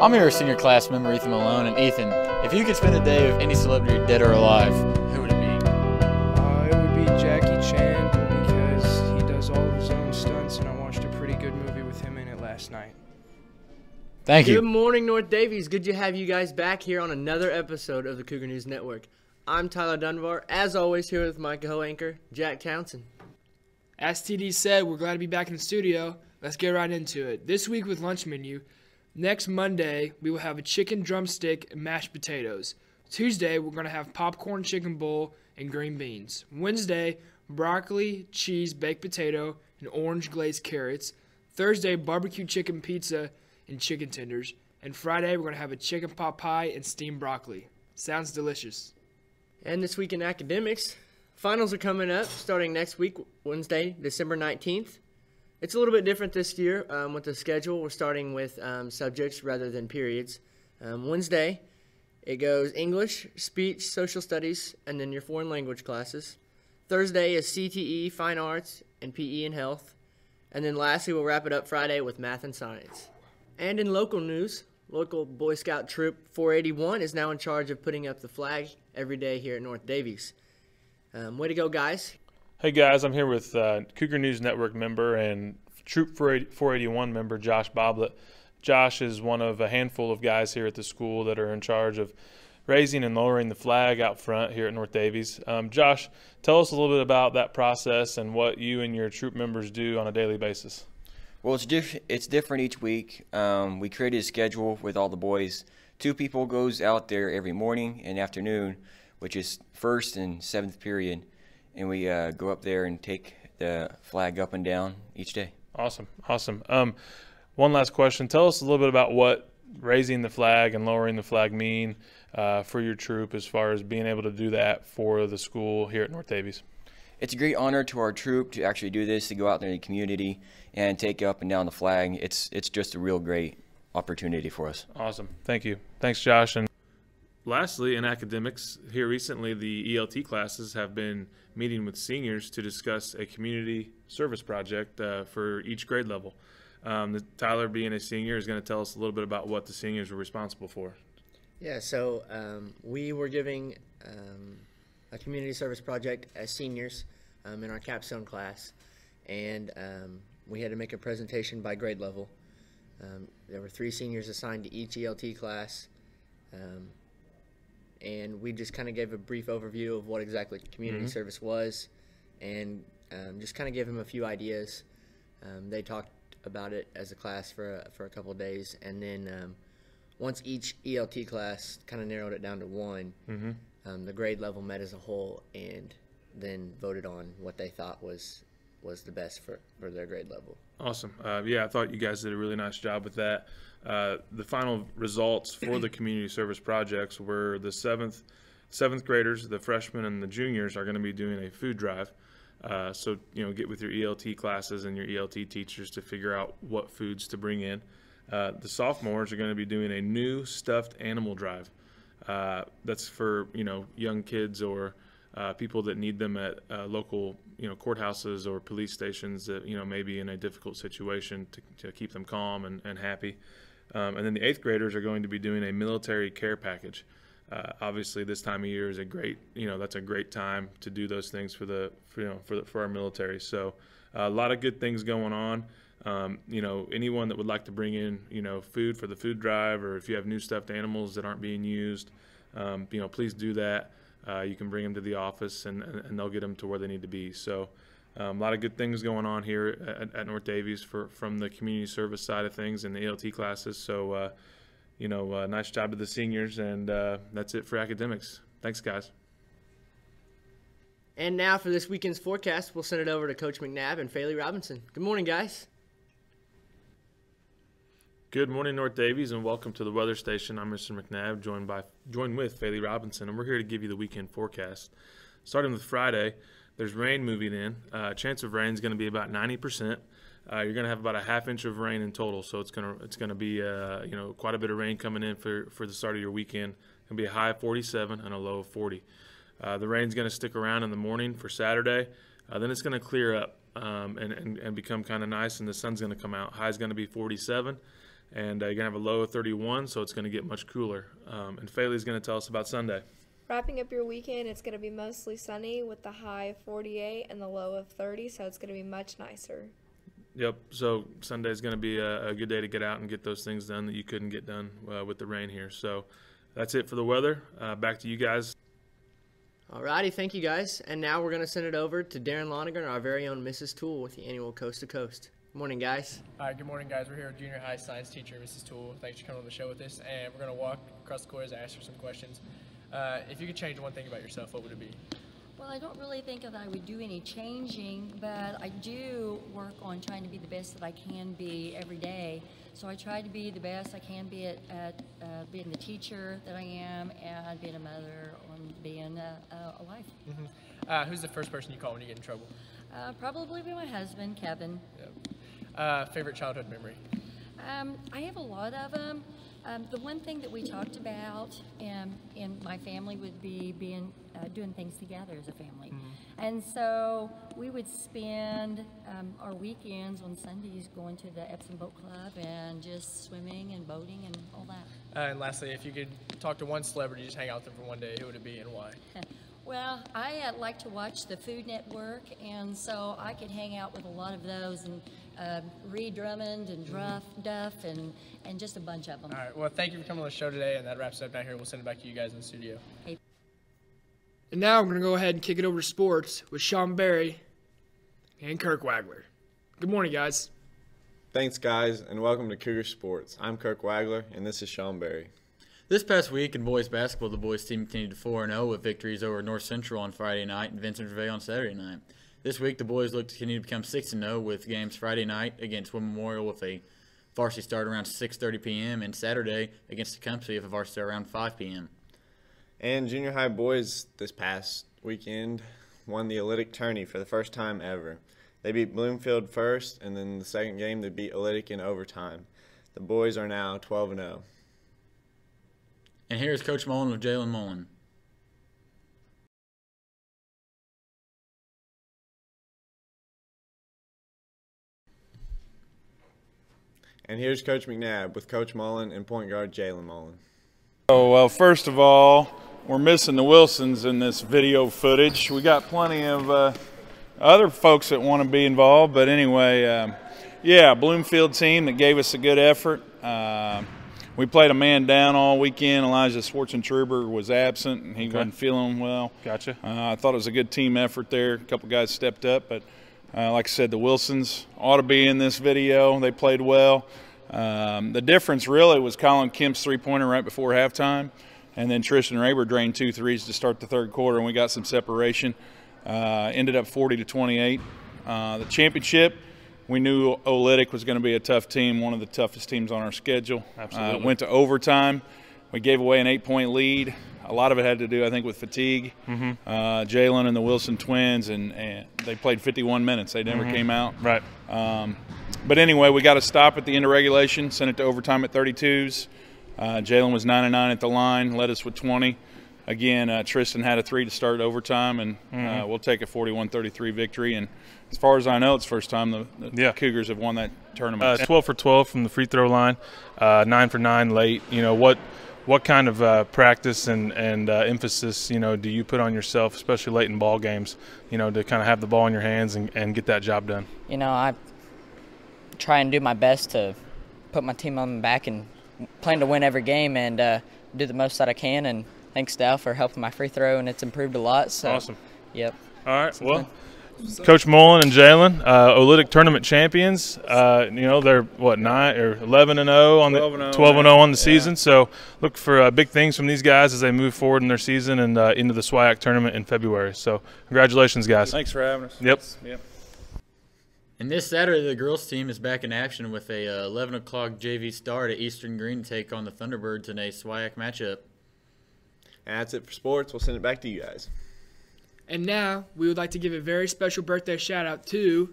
I'm here with senior class member Ethan Malone. And Ethan, if you could spend a day with any celebrity, dead or alive, who would it be? It would be Jackie Chan because he does all of his own stunts, and I watched a pretty good movie with him in it last night. Thank you. Good morning, North Davies. Good to have you guys back here on another episode of the Cougar News Network. I'm Tyler Dunbar, as always, here with my co-anchor, Jack Townsend. As TD said, we're glad to be back in the studio. Let's get right into it. This week with lunch menu, next Monday, we will have a chicken drumstick and mashed potatoes. Tuesday, we're going to have popcorn chicken bowl and green beans. Wednesday, broccoli, cheese, baked potato, and orange glazed carrots. Thursday, barbecue chicken pizza and chicken tenders. And Friday, we're going to have a chicken pot pie and steamed broccoli. Sounds delicious. And this week in academics, finals are coming up starting next week, Wednesday, December 19th. It's a little bit different this year with the schedule. We're starting with subjects rather than periods. Wednesday, it goes English, speech, social studies, and then your foreign language classes. Thursday is CTE, fine arts, and PE and health. And then lastly, we'll wrap it up Friday with math and science. And in local news, local Boy Scout Troop 481 is now in charge of putting up the flag every day here at North Davies. Way to go, guys. Hey guys, I'm here with Cougar News Network member and Troop 481 member Josh Boblet. Josh is one of a handful of guys here at the school that are in charge of raising and lowering the flag out front here at North Davies. Josh, tell us a little bit about that process and what you and your troop members do on a daily basis. Well, it's different each week. We created a schedule with all the boys. 2 people goes out there every morning and afternoon, which is first and 7th period, and we go up there and take the flag up and down each day. Awesome. One last question. Tell us a little bit about what raising the flag and lowering the flag mean for your troop as far as being able to do that for the school here at North Davies. It's a great honor to our troop to actually do this, to go out there in the community and take up and down the flag. It's just a real great opportunity for us. Awesome. Thank you. Thanks, Josh. And lastly, in academics, here recently the ELT classes have been meeting with seniors to discuss a community service project for each grade level. Tyler, being a senior, is going to tell us a little bit about what the seniors were responsible for. Yeah, so we were giving a community service project as seniors in our capstone class, and we had to make a presentation by grade level. There were 3 seniors assigned to each ELT class, and we just kind of gave a brief overview of what exactly community service was, and just kind of gave them a few ideas. They talked about it as a class for a couple of days, and then once each ELT class kind of narrowed it down to 1, the grade level met as a whole and then voted on what they thought was the best for their grade level. Awesome. Yeah, I thought you guys did a really nice job with that. The final results for the community service projects were the seventh graders, the freshmen, and the juniors are going to be doing a food drive. So, get with your ELT classes and your ELT teachers to figure out what foods to bring in. The sophomores are going to be doing a new stuffed animal drive. That's for, young kids or people that need them at local, courthouses or police stations that, may be in a difficult situation to keep them calm and happy. And then the 8th graders are going to be doing a military care package. Obviously, this time of year is a great, that's a great time to do those things for our military. So a lot of good things going on. Anyone that would like to bring in, food for the food drive, or if you have new stuffed animals that aren't being used, please do that. You can bring them to the office and they'll get them to where they need to be. So a lot of good things going on here at North Davies from the community service side of things and the ELT classes. So, nice job to the seniors, and that's it for academics. Thanks, guys. And now for this weekend's forecast, we'll send it over to Coach McNabb and Faley Robinson. Good morning, guys. Good morning, North Davies, and welcome to the weather station. I'm Mr. McNabb, joined with Faley Robinson, and we're here to give you the weekend forecast. Starting with Friday, there's rain moving in. Chance of rain is going to be about 90%. You're going to have about a ½ inch of rain in total, so it's going to be quite a bit of rain coming in for the start of your weekend. It's going to be a high of 47 and a low of 40. The rain's going to stick around in the morning for Saturday. Then it's going to clear up and become kind of nice, and the sun's going to come out. High's going to be 47. and you're going to have a low of 31, so it's going to get much cooler. And Faley's going to tell us about Sunday. Wrapping up your weekend, it's going to be mostly sunny with the high of 48 and the low of 30, so it's going to be much nicer. Yep, so Sunday's going to be a good day to get out and get those things done that you couldn't get done with the rain here. So that's it for the weather. Back to you guys. Alrighty, thank you guys. And now we're going to send it over to Darren Loniger, our very own Mrs. Tuell, with the annual Coast to Coast. Good morning, guys. Hi, good morning, guys. We're here with junior high science teacher, Mrs. Tuell. Thanks for coming on the show with us. And we're going to walk across the course and ask her some questions. If you could change one thing about yourself, what would it be? Well, I don't really think that I would do any changing, but I do work on trying to be the best that I can be every day. So I try to be the best I can be at being the teacher that I am, and being a mother, and being a wife. Mm-hmm. Who's the first person you call when you get in trouble? Probably be my husband, Kevin. Yep. Favorite childhood memory? I have a lot of them. The one thing that we talked about in my family would be doing things together as a family. Mm-hmm. And so we would spend our weekends on Sundays going to the Epsom Boat Club and just swimming and boating and all that. And lastly, if you could talk to one celebrity, just hang out with them for one day, who would it be and why? Well, I like to watch the Food Network, and so I could hang out with a lot of those, and Reed Drummond and Duff and just a bunch of them. All right. Well, thank you for coming on the show today, and that wraps it up down here. We'll send it back to you guys in the studio. Okay. And now I'm going to go ahead and kick it over to sports with Sean Berry and Kirk Wagler. Good morning, guys. Thanks, guys, and welcome to Cougar Sports. I'm Kirk Wagler, and this is Sean Berry. This past week in boys basketball, the boys team continued to 4-0 with victories over North Central on Friday night and Vincent Gervais on Saturday night. This week, the boys look to continue to become 6-0 with games Friday night against Wood Memorial with a varsity start around 6:30 p.m. and Saturday against Tecumseh with a varsity start around 5 p.m. And junior high boys this past weekend won the Olytic tourney for the first time ever. They beat Bloomfield first, and then the second game they beat Olytic in overtime. The boys are now 12-0. And here's Coach Mullen with Jalen Mullen. And here's Coach McNabb with Coach Mullen and point guard Jalen Mullen. Oh, well, first of all, we're missing the Wilsons in this video footage. We got plenty of other folks that want to be involved, but anyway, yeah, Bloomfield team that gave us a good effort. We played a man down all weekend. Elijah Schwartzentruber was absent, and he wasn't feeling well. Gotcha. I thought it was a good team effort there. A couple guys stepped up, but like I said, the Wilsons ought to be in this video. They played well. The difference really was Colin Kemp's three-pointer right before halftime, and then Tristan Raber drained 2 threes to start the third quarter, and we got some separation. Ended up 40-28. The championship, we knew Olytic was going to be a tough team, one of the toughest teams on our schedule. Absolutely. Went to overtime. We gave away an 8-point lead. A lot of it had to do, I think, with fatigue. Mm-hmm. Jalen and the Wilson twins, and they played 51 minutes. They never came out. Right. But anyway, we got a stop at the end of regulation, sent it to overtime at 32s. Jalen was 9-9 at the line, led us with 20. Again, Tristan had a 3 to start overtime, and we'll take a 41-33 victory. And as far as I know, it's the first time the Cougars have won that tournament. 12 for 12 from the free throw line, 9 for 9 late. You know, what kind of practice and emphasis, you know, do you put on yourself, especially late in ball games, you know, to kind of have the ball in your hands and get that job done? You know, I try and do my best to put my team on my back and plan to win every game and do the most that I can. And thanks to Al for helping my free throw, and it's improved a lot. So, awesome. Yep. All right. Well, Coach Mullen and Jalen, Olytic tournament champions. You know, they're what, 9 or 11-0 on the 12-0 on the season. So look for big things from these guys as they move forward in their season and into the SWIAC tournament in February. So congratulations, guys. Thanks for having us. Yep. And this Saturday, the girls' team is back in action with a 11 o'clock JV start at Eastern Green to take on the Thunderbirds in a SWIAC matchup. And that's it for sports. We'll send it back to you guys. And now we would like to give a very special birthday shout out to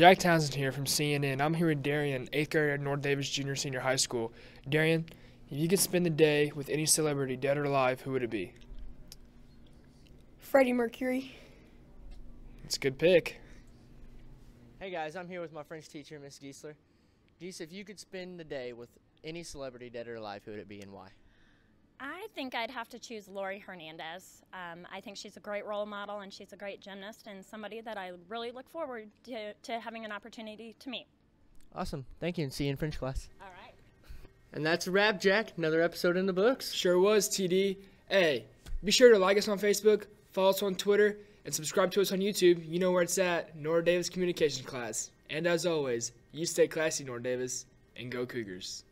Jack Townsend here from CNN. I'm here with Darian, 8th grader at North Davis Junior Senior High School. Darian, if you could spend the day with any celebrity, dead or alive, who would it be? Freddie Mercury. It's a good pick. Hey guys, I'm here with my French teacher, Miss Giesler. Gies, if you could spend the day with any celebrity, dead or alive, who would it be and why? I think I'd have to choose Lori Hernandez. I think she's a great role model and she's a great gymnast and somebody that I really look forward to having an opportunity to meet. Awesome. Thank you, and see you in French class. All right. And that's a wrap, Jack. Another episode in the books. Sure was, TD. Hey, be sure to like us on Facebook, follow us on Twitter, and subscribe to us on YouTube. You know where it's at, North Davis Communications Class. And as always, you stay classy, North Davis, and go Cougars.